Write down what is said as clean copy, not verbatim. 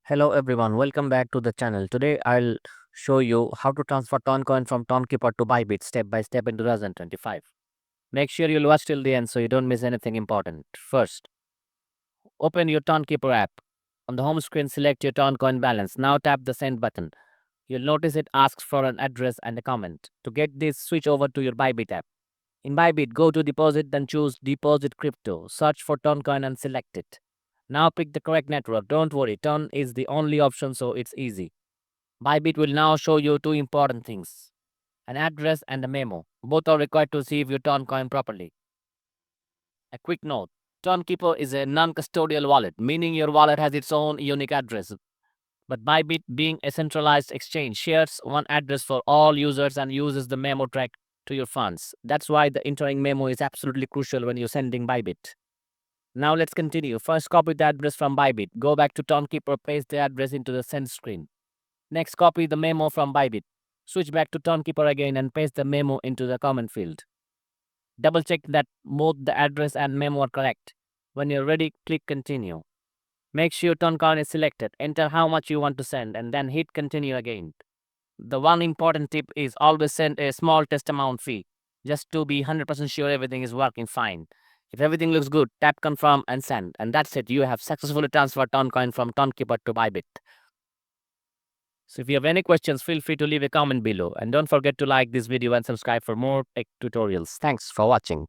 Hello everyone, welcome back to the channel. Today I'll show you how to transfer Toncoin from Tonkeeper to Bybit step by step in 2025. Make sure you'll watch till the end so you don't miss anything important. First, open your Tonkeeper app. On the home screen, select your Toncoin balance. Now tap the send button. You'll notice it asks for an address and a comment. To get this, switch over to your Bybit app. In Bybit, go to deposit, then choose deposit crypto. Search for Toncoin and select it. Now pick the correct network. Don't worry, Ton is the only option, so it's easy. Bybit will now show you two important things: an address and a memo. Both are required to receive your Toncoin properly. A quick note: Tonkeeper is a non custodial wallet, meaning your wallet has its own unique address. But Bybit, being a centralized exchange, shares one address for all users and uses the memo track to your funds. That's why the entering memo is absolutely crucial when you're sending Bybit. Now let's continue. First, copy the address from Bybit. Go back to Tonkeeper, paste the address into the send screen. Next, copy the memo from Bybit. Switch back to Tonkeeper again and paste the memo into the comment field. Double check that both the address and memo are correct. When you're ready, click continue. Make sure Toncoin is selected. Enter how much you want to send and then hit continue again. The one important tip is always send a small test amount fee, just to be 100% sure everything is working fine. If everything looks good, tap confirm and send. And that's it. You have successfully transferred Toncoin from Tonkeeper to Bybit. So if you have any questions, feel free to leave a comment below. And don't forget to like this video and subscribe for more tech tutorials. Thanks for watching.